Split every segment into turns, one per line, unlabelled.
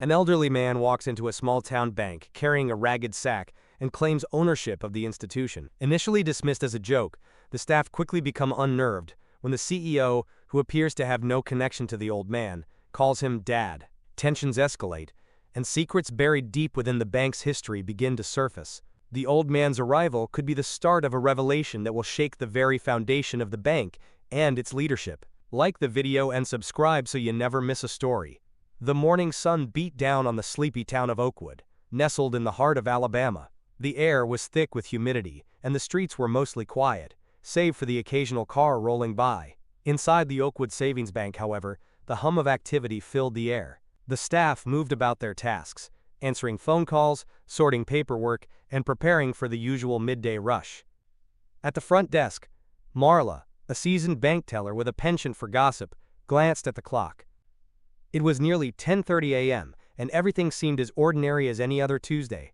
An elderly man walks into a small-town bank carrying a ragged sack and claims ownership of the institution. Initially dismissed as a joke, the staff quickly become unnerved when the CEO, who appears to have no connection to the old man, calls him Dad. Tensions escalate, and secrets buried deep within the bank's history begin to surface. The old man's arrival could be the start of a revelation that will shake the very foundation of the bank and its leadership. Like the video and subscribe so you never miss a story. The morning sun beat down on the sleepy town of Oakwood, nestled in the heart of Alabama. The air was thick with humidity, and the streets were mostly quiet, save for the occasional car rolling by. Inside the Oakwood Savings Bank, however, the hum of activity filled the air. The staff moved about their tasks, answering phone calls, sorting paperwork, and preparing for the usual midday rush. At the front desk, Marla, a seasoned bank teller with a penchant for gossip, glanced at the clock. It was nearly 10:30 a.m., and everything seemed as ordinary as any other Tuesday.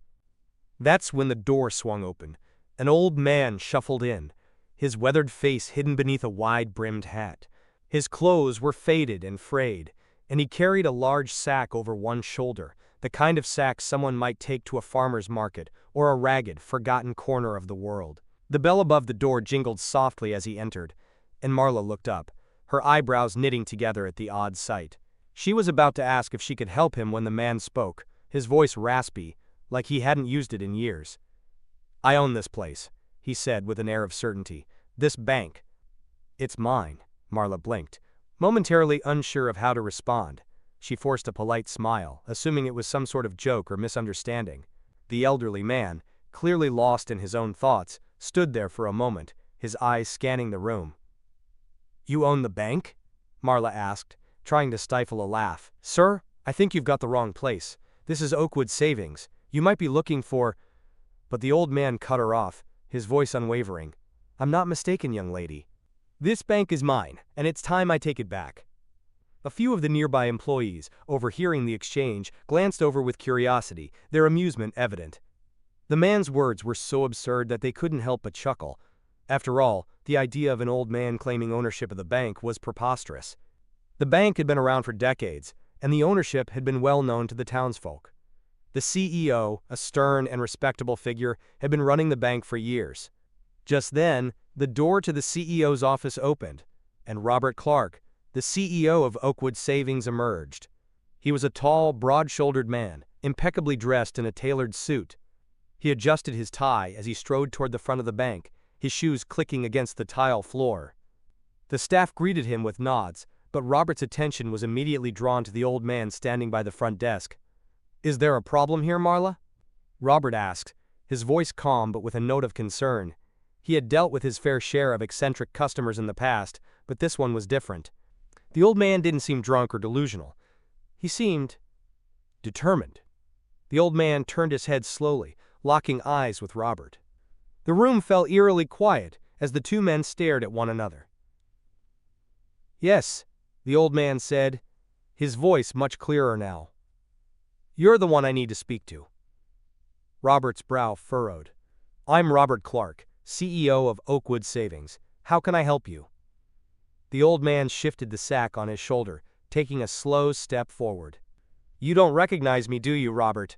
That's when the door swung open. An old man shuffled in, his weathered face hidden beneath a wide-brimmed hat. His clothes were faded and frayed, and he carried a large sack over one shoulder, the kind of sack someone might take to a farmer's market or a ragged, forgotten corner of the world. The bell above the door jingled softly as he entered, and Marla looked up, her eyebrows knitting together at the odd sight. She was about to ask if she could help him when the man spoke, his voice raspy, like he hadn't used it in years. "I own this place," he said with an air of certainty. "This bank." "It's mine." Marla blinked, momentarily unsure of how to respond. She forced a polite smile, assuming it was some sort of joke or misunderstanding. The elderly man, clearly lost in his own thoughts, stood there for a moment, his eyes scanning the room. "You own the bank?" Marla asked, trying to stifle a laugh. "Sir, I think you've got the wrong place. This is Oakwood Savings. You might be looking for—" But the old man cut her off, his voice unwavering. "I'm not mistaken, young lady. This bank is mine, and it's time I take it back." A few of the nearby employees, overhearing the exchange, glanced over with curiosity, their amusement evident. The man's words were so absurd that they couldn't help but chuckle. After all, the idea of an old man claiming ownership of the bank was preposterous. The bank had been around for decades, and the ownership had been well known to the townsfolk. The CEO, a stern and respectable figure, had been running the bank for years. Just then, the door to the CEO's office opened, and Robert Clark, the CEO of Oakwood Savings, emerged. He was a tall, broad-shouldered man, impeccably dressed in a tailored suit. He adjusted his tie as he strode toward the front of the bank, his shoes clicking against the tile floor. The staff greeted him with nods, but Robert's attention was immediately drawn to the old man standing by the front desk. "Is there a problem here, Marla?" Robert asked, his voice calm but with a note of concern. He had dealt with his fair share of eccentric customers in the past, but this one was different. The old man didn't seem drunk or delusional. He seemed determined. The old man turned his head slowly, locking eyes with Robert. The room fell eerily quiet as the two men stared at one another. "Yes," the old man said, his voice much clearer now. "You're the one I need to speak to." Robert's brow furrowed. "I'm Robert Clark, CEO of Oakwood Savings. How can I help you?" The old man shifted the sack on his shoulder, taking a slow step forward. "You don't recognize me, do you, Robert?"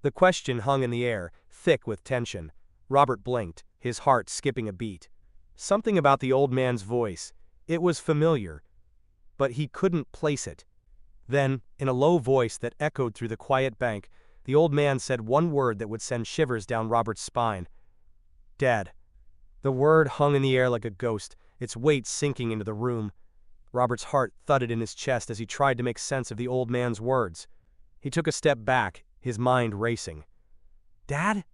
The question hung in the air, thick with tension. Robert blinked, his heart skipping a beat. Something about the old man's voice. It was familiar, but he couldn't place it. Then, in a low voice that echoed through the quiet bank, the old man said one word that would send shivers down Robert's spine. "Dad." The word hung in the air like a ghost, its weight sinking into the room. Robert's heart thudded in his chest as he tried to make sense of the old man's words. He took a step back, his mind racing. "Dad?"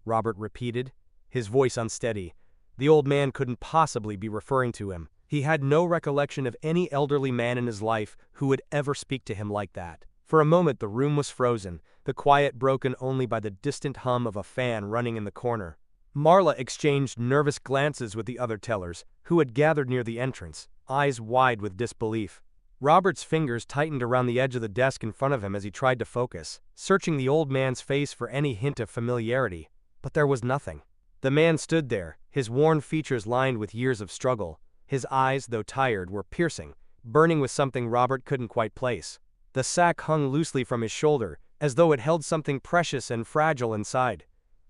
Robert repeated, his voice unsteady. The old man couldn't possibly be referring to him. He had no recollection of any elderly man in his life who would ever speak to him like that. For a moment the room was frozen, the quiet broken only by the distant hum of a fan running in the corner. Marla exchanged nervous glances with the other tellers, who had gathered near the entrance, eyes wide with disbelief. Robert's fingers tightened around the edge of the desk in front of him as he tried to focus, searching the old man's face for any hint of familiarity. But there was nothing. The man stood there, his worn features lined with years of struggle. His eyes, though tired, were piercing, burning with something Robert couldn't quite place. The sack hung loosely from his shoulder, as though it held something precious and fragile inside.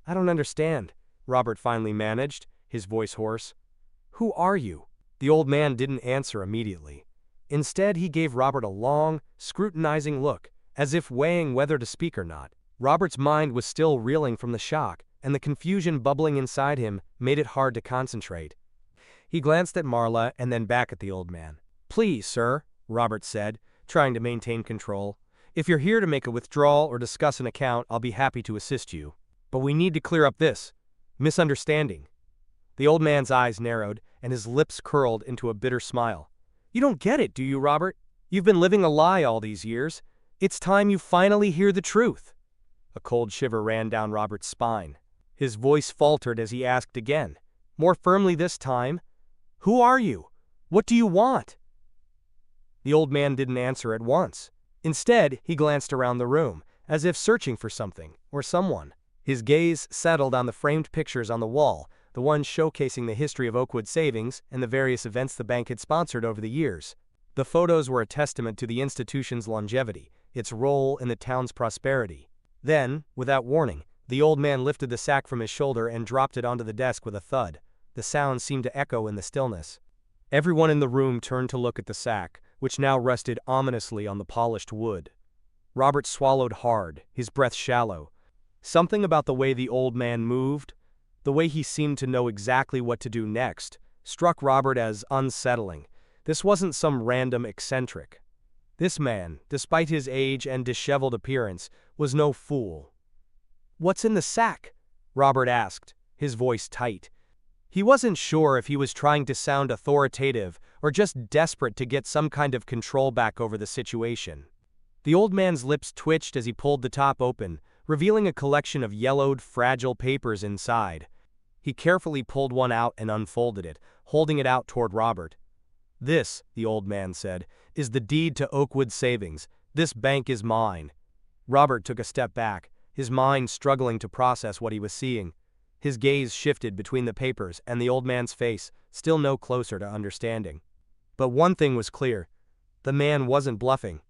"I don't understand," Robert finally managed, his voice hoarse. "Who are you?" The old man didn't answer immediately. Instead, he gave Robert a long, scrutinizing look, as if weighing whether to speak or not. Robert's mind was still reeling from the shock, and the confusion bubbling inside him made it hard to concentrate. He glanced at Marla and then back at the old man. "Please, sir," Robert said, trying to maintain control. "If you're here to make a withdrawal or discuss an account, I'll be happy to assist you. But we need to clear up this misunderstanding." The old man's eyes narrowed, and his lips curled into a bitter smile. "You don't get it, do you, Robert? You've been living a lie all these years. It's time you finally hear the truth." A cold shiver ran down Robert's spine. His voice faltered as he asked again, more firmly this time, "Who are you? What do you want?" The old man didn't answer at once. Instead, he glanced around the room, as if searching for something, or someone. His gaze settled on the framed pictures on the wall, the ones showcasing the history of Oakwood Savings and the various events the bank had sponsored over the years. The photos were a testament to the institution's longevity, its role in the town's prosperity. Then, without warning, the old man lifted the sack from his shoulder and dropped it onto the desk with a thud. The sound seemed to echo in the stillness. Everyone in the room turned to look at the sack, which now rested ominously on the polished wood. Robert swallowed hard, his breath shallow. Something about the way the old man moved, the way he seemed to know exactly what to do next, struck Robert as unsettling. This wasn't some random eccentric. This man, despite his age and disheveled appearance, was no fool. "What's in the sack?" Robert asked, his voice tight. He wasn't sure if he was trying to sound authoritative or just desperate to get some kind of control back over the situation. The old man's lips twitched as he pulled the top open, revealing a collection of yellowed, fragile papers inside. He carefully pulled one out and unfolded it, holding it out toward Robert. "This," the old man said, "is the deed to Oakwood Savings. This bank is mine." Robert took a step back, his mind struggling to process what he was seeing. His gaze shifted between the papers and the old man's face, still no closer to understanding. But one thing was clear. The man wasn't bluffing.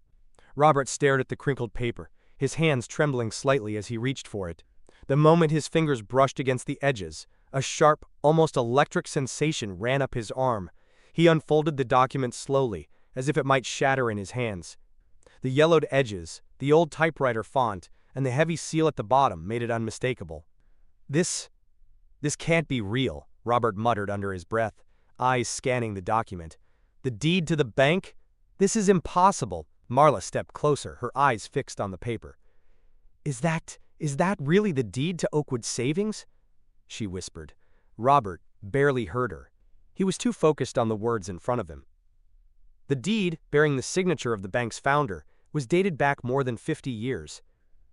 Robert stared at the crinkled paper, his hands trembling slightly as he reached for it. The moment his fingers brushed against the edges, a sharp, almost electric sensation ran up his arm. He unfolded the document slowly, as if it might shatter in his hands. The yellowed edges, the old typewriter font, and the heavy seal at the bottom made it unmistakable. This can't be real," Robert muttered under his breath, eyes scanning the document. "The deed to the bank? This is impossible." Marla stepped closer, her eyes fixed on the paper. Is that really the deed to Oakwood Savings?" she whispered. Robert barely heard her. He was too focused on the words in front of him. The deed, bearing the signature of the bank's founder, was dated back more than 50 years.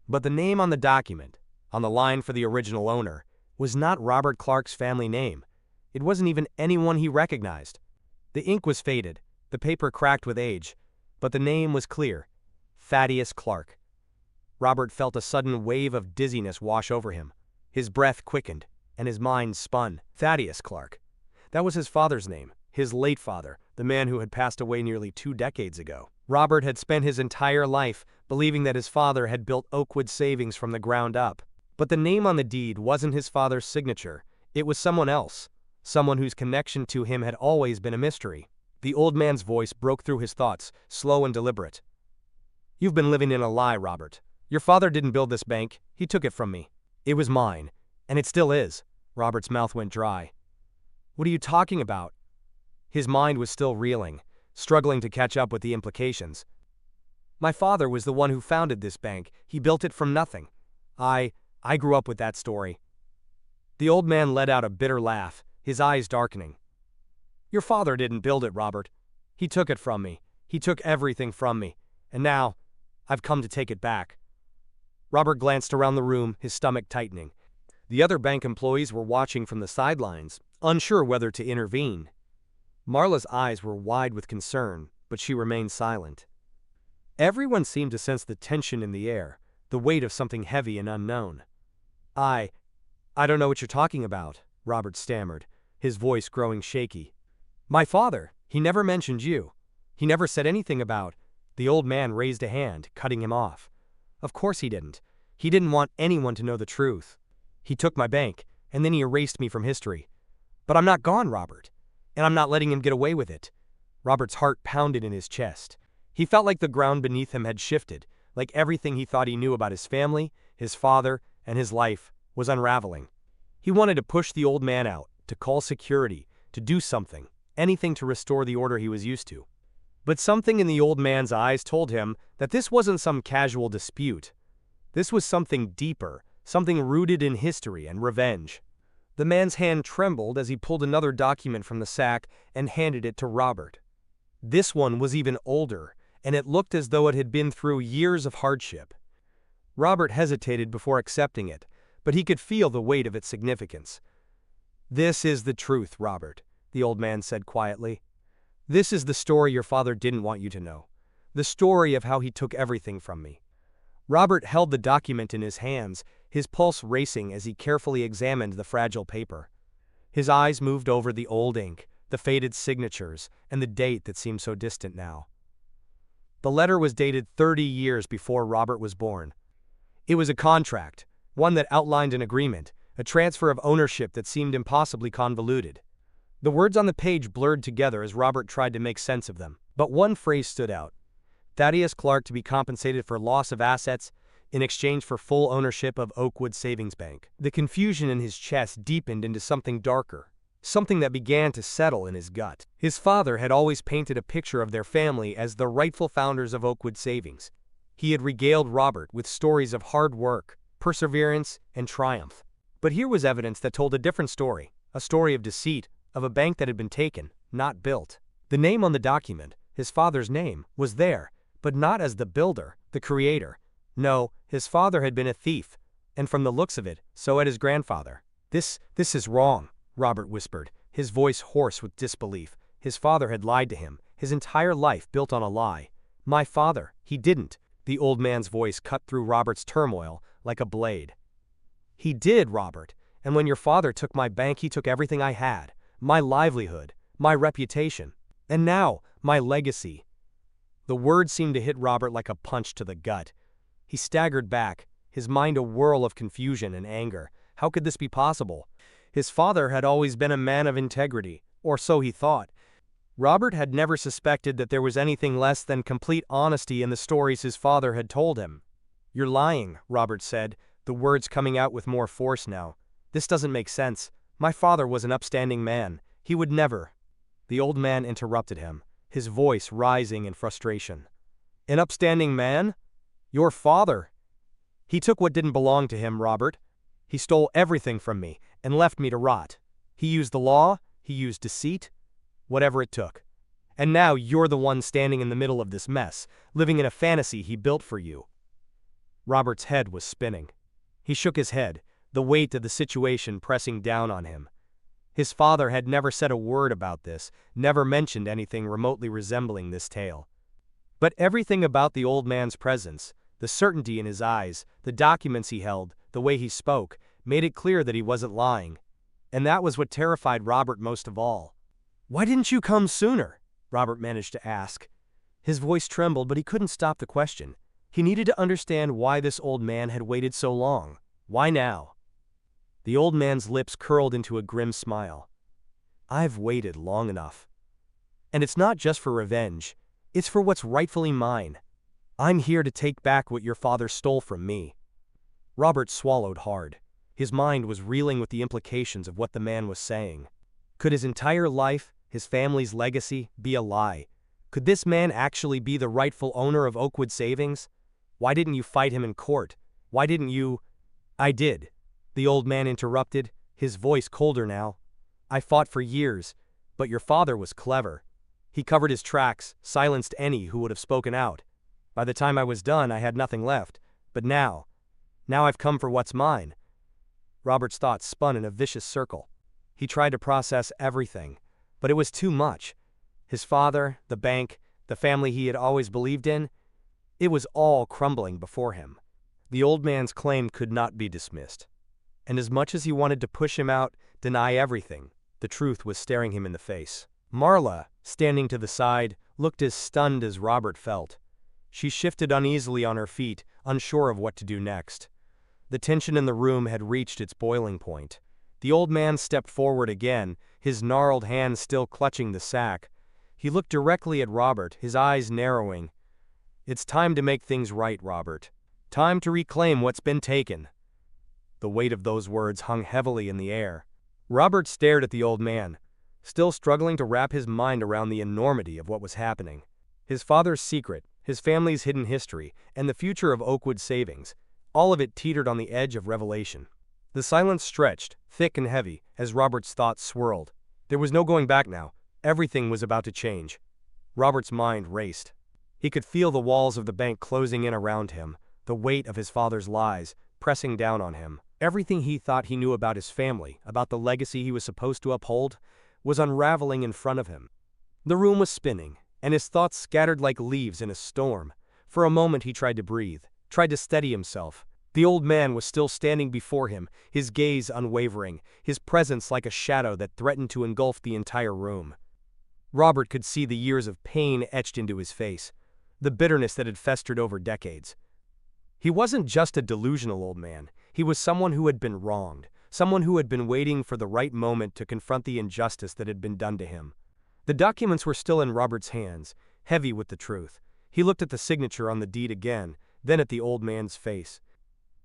But the name on the document, on the line for the original owner, was not Robert Clark's family name. It wasn't even anyone he recognized. The ink was faded, the paper cracked with age, but the name was clear: Thaddeus Clark. Robert felt a sudden wave of dizziness wash over him. His breath quickened, and his mind spun. Thaddeus Clark. That was his father's name, his late father, the man who had passed away nearly 2 decades ago. Robert had spent his entire life believing that his father had built Oakwood Savings from the ground up. But the name on the deed wasn't his father's signature. It was someone else, someone whose connection to him had always been a mystery. The old man's voice broke through his thoughts, slow and deliberate. "You've been living in a lie, Robert. Your father didn't build this bank, he took it from me. It was mine, and it still is." Robert's mouth went dry. "What are you talking about?" His mind was still reeling, struggling to catch up with the implications. "My father was the one who founded this bank. He built it from nothing. I grew up with that story." The old man let out a bitter laugh, his eyes darkening. "Your father didn't build it, Robert. He took it from me. He took everything from me. And now, I've come to take it back." Robert glanced around the room, his stomach tightening. The other bank employees were watching from the sidelines, unsure whether to intervene. Marla's eyes were wide with concern, but she remained silent. Everyone seemed to sense the tension in the air, the weight of something heavy and unknown. I don't know what you're talking about," Robert stammered, his voice growing shaky. "My father, he never mentioned you. He never said anything about The old man raised a hand, cutting him off. Of course he didn't. He didn't want anyone to know the truth. He took my bank, and then he erased me from history. But I'm not gone, Robert. And I'm not letting him get away with it. Robert's heart pounded in his chest. He felt like the ground beneath him had shifted, like everything he thought he knew about his family, his father, and his life was unraveling. He wanted to push the old man out, to call security, to do something, anything to restore the order he was used to. But something in the old man's eyes told him that this wasn't some casual dispute. This was something deeper, something rooted in history and revenge. The man's hand trembled as he pulled another document from the sack and handed it to Robert. This one was even older, and it looked as though it had been through years of hardship. Robert hesitated before accepting it, but he could feel the weight of its significance. "This is the truth, Robert," the old man said quietly. "This is the story your father didn't want you to know. The story of how he took everything from me." Robert held the document in his hands, his pulse racing as he carefully examined the fragile paper. His eyes moved over the old ink, the faded signatures, and the date that seemed so distant now. The letter was dated 30 years before Robert was born. It was a contract, one that outlined an agreement, a transfer of ownership that seemed impossibly convoluted. The words on the page blurred together as Robert tried to make sense of them, but one phrase stood out. Thaddeus Clark to be compensated for loss of assets in exchange for full ownership of Oakwood Savings Bank. The confusion in his chest deepened into something darker, something that began to settle in his gut. His father had always painted a picture of their family as the rightful founders of Oakwood Savings. He had regaled Robert with stories of hard work, perseverance, and triumph. But here was evidence that told a different story, a story of deceit, of a bank that had been taken, not built. The name on the document, his father's name, was there, but not as the builder, the creator. No, his father had been a thief, and from the looks of it, so had his grandfather. This is wrong," Robert whispered, his voice hoarse with disbelief. His father had lied to him, his entire life built on a lie. "My father, he didn't." The old man's voice cut through Robert's turmoil like a blade. "He did, Robert, and when your father took my bank he took everything I had, my livelihood, my reputation, and now, my legacy." The words seemed to hit Robert like a punch to the gut. He staggered back, his mind a whirl of confusion and anger. How could this be possible? His father had always been a man of integrity, or so he thought. Robert had never suspected that there was anything less than complete honesty in the stories his father had told him. "You're lying," Robert said, the words coming out with more force now. "This doesn't make sense. My father was an upstanding man. He would never—" The old man interrupted him, his voice rising in frustration. "An upstanding man? Your father? He took what didn't belong to him, Robert. He stole everything from me and left me to rot. He used the law, he used deceit, whatever it took. And now you're the one standing in the middle of this mess, living in a fantasy he built for you." Robert's head was spinning. He shook his head, the weight of the situation pressing down on him. His father had never said a word about this, never mentioned anything remotely resembling this tale. But everything about the old man's presence, the certainty in his eyes, the documents he held, the way he spoke, made it clear that he wasn't lying. And that was what terrified Robert most of all. "Why didn't you come sooner?" Robert managed to ask. His voice trembled, but he couldn't stop the question. He needed to understand why this old man had waited so long. Why now? The old man's lips curled into a grim smile. "I've waited long enough. And it's not just for revenge. It's for what's rightfully mine. I'm here to take back what your father stole from me." Robert swallowed hard. His mind was reeling with the implications of what the man was saying. Could his entire life, his family's legacy, be a lie? Could this man actually be the rightful owner of Oakwood Savings? "Why didn't you fight him in court? Why didn't you—" "I did," the old man interrupted, his voice colder now. "I fought for years, but your father was clever. He covered his tracks, silenced any who would have spoken out. By the time I was done, I had nothing left. But now I've come for what's mine." Robert's thoughts spun in a vicious circle. He tried to process everything, but it was too much. His father, the bank, the family he had always believed in, it was all crumbling before him. The old man's claim could not be dismissed. And as much as he wanted to push him out, deny everything, the truth was staring him in the face. Marla, standing to the side, looked as stunned as Robert felt. She shifted uneasily on her feet, unsure of what to do next. The tension in the room had reached its boiling point. The old man stepped forward again, his gnarled hands still clutching the sack. He looked directly at Robert, his eyes narrowing. "It's time to make things right, Robert. Time to reclaim what's been taken." The weight of those words hung heavily in the air. Robert stared at the old man, still struggling to wrap his mind around the enormity of what was happening. His father's secret, his family's hidden history, and the future of Oakwood savings, all of it teetered on the edge of revelation. The silence stretched, thick and heavy, as Robert's thoughts swirled. There was no going back now. Everything was about to change. Robert's mind raced. He could feel the walls of the bank closing in around him, the weight of his father's lies pressing down on him. Everything he thought he knew about his family, about the legacy he was supposed to uphold, was unraveling in front of him. The room was spinning, and his thoughts scattered like leaves in a storm. For a moment he tried to breathe, tried to steady himself. The old man was still standing before him, his gaze unwavering, his presence like a shadow that threatened to engulf the entire room. Robert could see the years of pain etched into his face, the bitterness that had festered over decades. He wasn't just a delusional old man, he was someone who had been wronged, someone who had been waiting for the right moment to confront the injustice that had been done to him. The documents were still in Robert's hands, heavy with the truth. He looked at the signature on the deed again, then at the old man's face.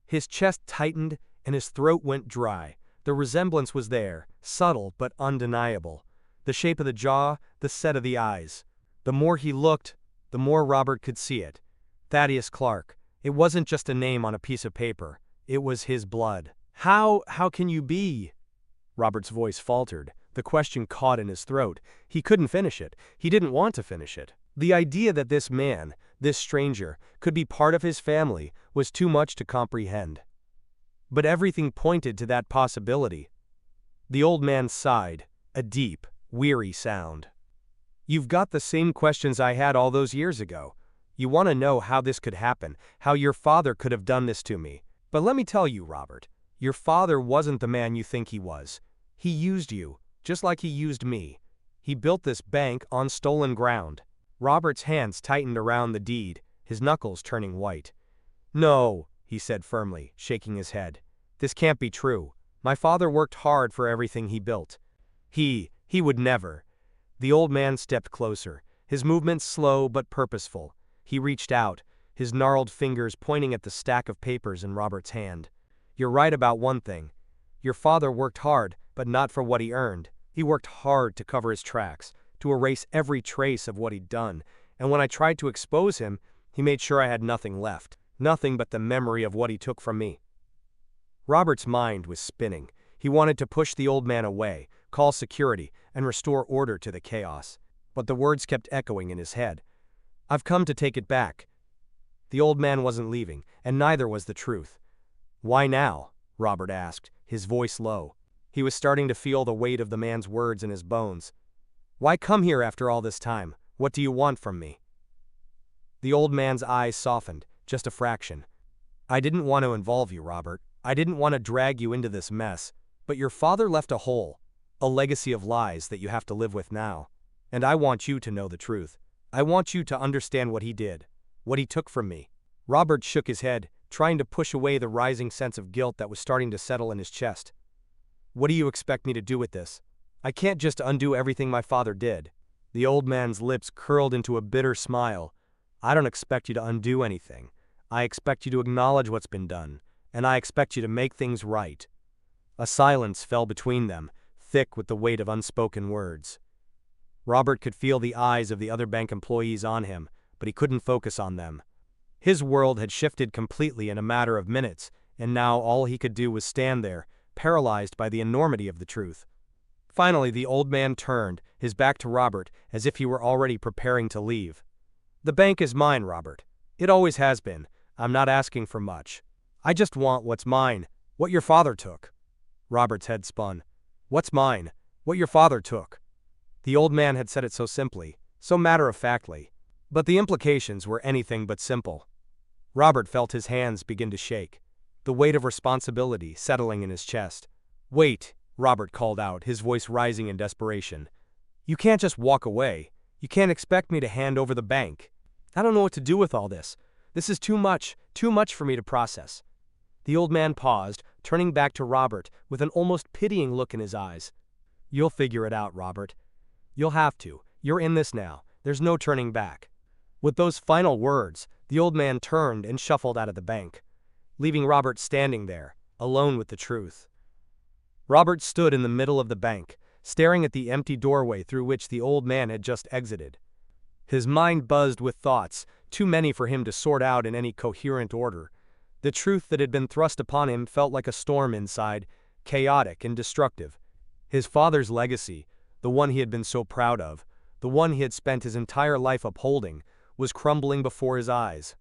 His chest tightened and his throat went dry. The resemblance was there, subtle but undeniable. The shape of the jaw, the set of the eyes. The more he looked, the more Robert could see it. Thaddeus Clark. It wasn't just a name on a piece of paper. It was his blood. How can you be?" Robert's voice faltered. The question caught in his throat. He couldn't finish it. He didn't want to finish it. The idea that this man, this stranger, could be part of his family was too much to comprehend. But everything pointed to that possibility. The old man sighed, a deep, weary sound. "You've got the same questions I had all those years ago. You want to know how this could happen, how your father could have done this to me. But let me tell you, Robert, your father wasn't the man you think he was. He used you, just like he used me. He built this bank on stolen ground." Robert's hands tightened around the deed, his knuckles turning white. "No," he said firmly, shaking his head. "This can't be true. My father worked hard for everything he built. He would never." The old man stepped closer, his movements slow but purposeful. He reached out, his gnarled fingers pointing at the stack of papers in Robert's hand. "You're right about one thing. Your father worked hard, but not for what he earned. He worked hard to cover his tracks, to erase every trace of what he'd done, and when I tried to expose him, he made sure I had nothing left, nothing but the memory of what he took from me." Robert's mind was spinning. He wanted to push the old man away, call security, and restore order to the chaos. But the words kept echoing in his head. "I've come to take it back." The old man wasn't leaving, and neither was the truth. "Why now?" Robert asked, his voice low. He was starting to feel the weight of the man's words in his bones. "Why come here after all this time? What do you want from me?" The old man's eyes softened, just a fraction. "I didn't want to involve you, Robert. I didn't want to drag you into this mess. But your father left a hole, a legacy of lies that you have to live with now. And I want you to know the truth. I want you to understand what he did, what he took from me." Robert shook his head, trying to push away the rising sense of guilt that was starting to settle in his chest. "What do you expect me to do with this? I can't just undo everything my father did." The old man's lips curled into a bitter smile. "I don't expect you to undo anything. I expect you to acknowledge what's been done, and I expect you to make things right." A silence fell between them, thick with the weight of unspoken words. Robert could feel the eyes of the other bank employees on him, but he couldn't focus on them. His world had shifted completely in a matter of minutes, and now all he could do was stand there, paralyzed by the enormity of the truth. Finally, the old man turned, his back to Robert, as if he were already preparing to leave. "The bank is mine, Robert. It always has been. I'm not asking for much. I just want what's mine, what your father took." Robert's head spun. "What's mine? What your father took." The old man had said it so simply, so matter-of-factly. But the implications were anything but simple. Robert felt his hands begin to shake, the weight of responsibility settling in his chest. "Wait," Robert called out, his voice rising in desperation. "You can't just walk away. You can't expect me to hand over the bank." I don't know what to do with all this. This is too much for me to process." The old man paused, turning back to Robert with an almost pitying look in his eyes. "You'll figure it out, Robert. You'll have to. You're in this now. There's no turning back." With those final words, the old man turned and shuffled out of the bank, leaving Robert standing there, alone with the truth. Robert stood in the middle of the bank, staring at the empty doorway through which the old man had just exited. His mind buzzed with thoughts, too many for him to sort out in any coherent order. The truth that had been thrust upon him felt like a storm inside, chaotic and destructive. His father's legacy, the one he had been so proud of, the one he had spent his entire life upholding, was crumbling before his eyes.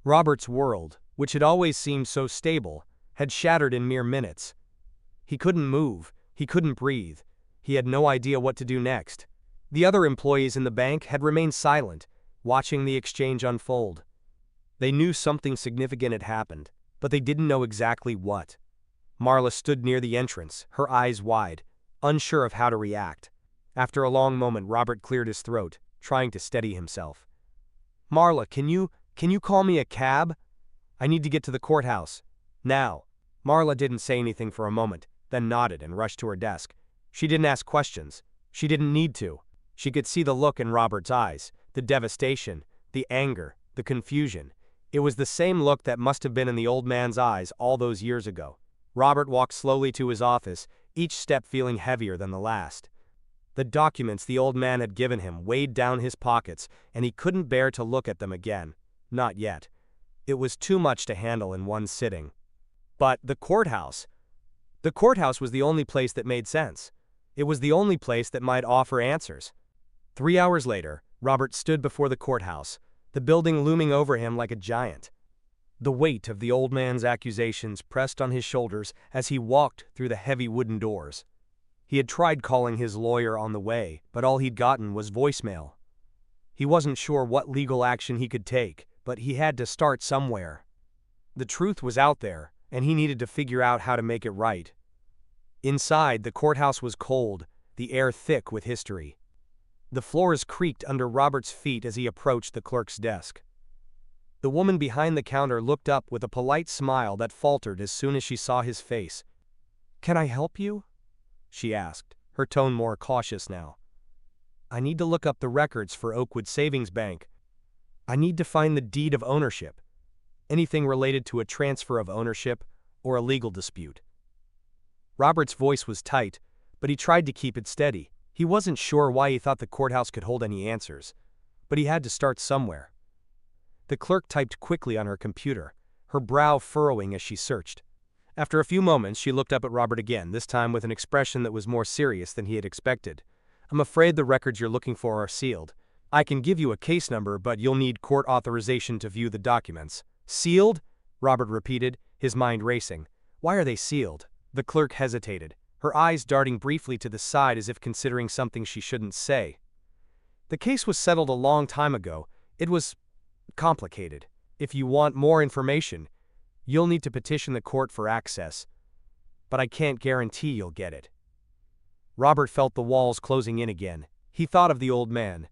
Robert's world, which had always seemed so stable, had shattered in mere minutes. He couldn't move, he couldn't breathe, he had no idea what to do next. The other employees in the bank had remained silent, watching the exchange unfold. They knew something significant had happened, but they didn't know exactly what. Marla stood near the entrance, her eyes wide, unsure of how to react. After a long moment, Robert cleared his throat, trying to steady himself. "Marla, can you call me a cab? I need to get to the courthouse. Now." Marla didn't say anything for a moment, then nodded and rushed to her desk. She didn't ask questions. She didn't need to. She could see the look in Robert's eyes, the devastation, the anger, the confusion. It was the same look that must have been in the old man's eyes all those years ago. Robert walked slowly to his office, each step feeling heavier than the last. The documents the old man had given him weighed down his pockets, and he couldn't bear to look at them again. Not yet. It was too much to handle in one sitting. But the courthouse. The courthouse was the only place that made sense. It was the only place that might offer answers. 3 hours later, Robert stood before the courthouse, the building looming over him like a giant. The weight of the old man's accusations pressed on his shoulders as he walked through the heavy wooden doors. He had tried calling his lawyer on the way, but all he'd gotten was voicemail. He wasn't sure what legal action he could take, but he had to start somewhere. The truth was out there, and he needed to figure out how to make it right. Inside, the courthouse was cold, the air thick with history. The floors creaked under Robert's feet as he approached the clerk's desk. The woman behind the counter looked up with a polite smile that faltered as soon as she saw his face. "Can I help you?" she asked, her tone more cautious now. "I need to look up the records for Oakwood Savings Bank. I need to find the deed of ownership. Anything related to a transfer of ownership or a legal dispute." Robert's voice was tight, but he tried to keep it steady. He wasn't sure why he thought the courthouse could hold any answers, but he had to start somewhere. The clerk typed quickly on her computer, her brow furrowing as she searched. After a few moments, she looked up at Robert again, this time with an expression that was more serious than he had expected. "I'm afraid the records you're looking for are sealed. I can give you a case number, but you'll need court authorization to view the documents." "Sealed?" Robert repeated, his mind racing. "Why are they sealed?" The clerk hesitated, her eyes darting briefly to the side as if considering something she shouldn't say. "The case was settled a long time ago. It was complicated. If you want more information, you'll need to petition the court for access. But I can't guarantee you'll get it." Robert felt the walls closing in again. He thought of the old man,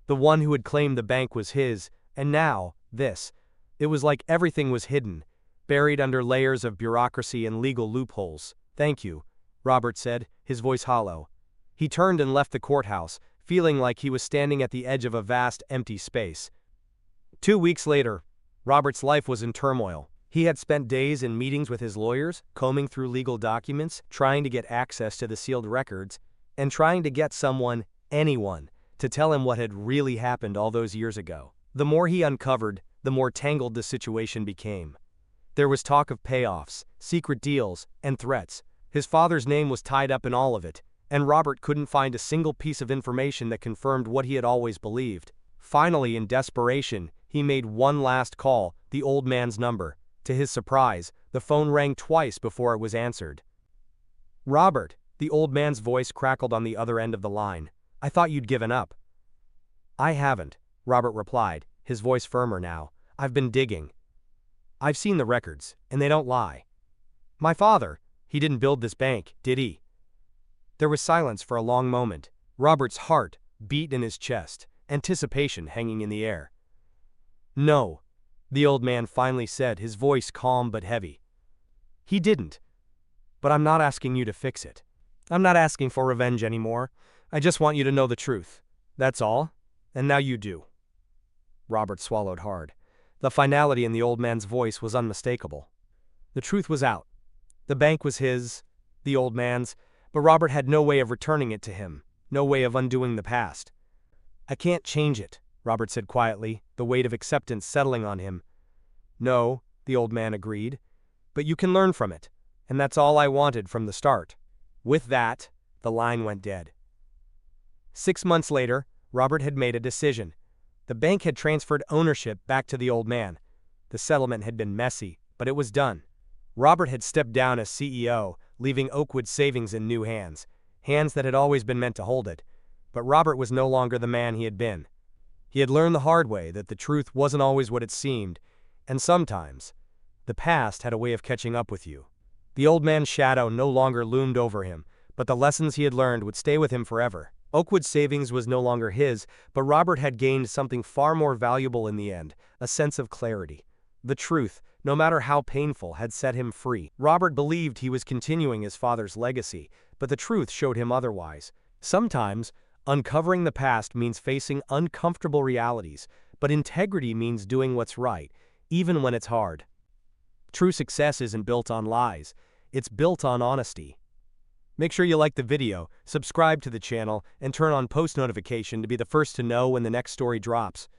the one who had claimed the bank was his, and now, this. It was like everything was hidden, buried under layers of bureaucracy and legal loopholes. "Thank you," Robert said, his voice hollow. He turned and left the courthouse, feeling like he was standing at the edge of a vast, empty space. 2 weeks later, Robert's life was in turmoil. He had spent days in meetings with his lawyers, combing through legal documents, trying to get access to the sealed records, and trying to get someone, anyone, to tell him what had really happened all those years ago. The more he uncovered, the more tangled the situation became. There was talk of payoffs, secret deals, and threats. His father's name was tied up in all of it, and Robert couldn't find a single piece of information that confirmed what he had always believed. Finally, in desperation, he made one last call, the old man's number. To his surprise, the phone rang twice before it was answered. "Robert," the old man's voice crackled on the other end of the line. "I thought you'd given up." "I haven't," Robert replied, his voice firmer now. "I've been digging. I've seen the records, and they don't lie. My father, he didn't build this bank, did he?" There was silence for a long moment. Robert's heart beat in his chest, anticipation hanging in the air. No, the old man finally said, his voice calm but heavy. He didn't. But I'm not asking you to fix it. I'm not asking for revenge anymore. I just want you to know the truth. That's all. And now you do. Robert swallowed hard. The finality in the old man's voice was unmistakable. The truth was out. The bank was his, the old man's, but Robert had no way of returning it to him, no way of undoing the past. I can't change it, Robert said quietly, the weight of acceptance settling on him. No, the old man agreed. But you can learn from it, and that's all I wanted from the start. With that, the line went dead. 6 months later, Robert had made a decision. The bank had transferred ownership back to the old man. The settlement had been messy, but it was done. Robert had stepped down as CEO, leaving Oakwood Savings in new hands, hands that had always been meant to hold it. But Robert was no longer the man he had been. He had learned the hard way that the truth wasn't always what it seemed, and sometimes, the past had a way of catching up with you. The old man's shadow no longer loomed over him, but the lessons he had learned would stay with him forever. Oakwood Savings was no longer his, but Robert had gained something far more valuable in the end, a sense of clarity. The truth, no matter how painful, had set him free. Robert believed he was continuing his father's legacy, but the truth showed him otherwise. Sometimes, uncovering the past means facing uncomfortable realities, but integrity means doing what's right, even when it's hard. True success isn't built on lies, it's built on honesty. Make sure you like the video, subscribe to the channel, and turn on post notification to be the first to know when the next story drops.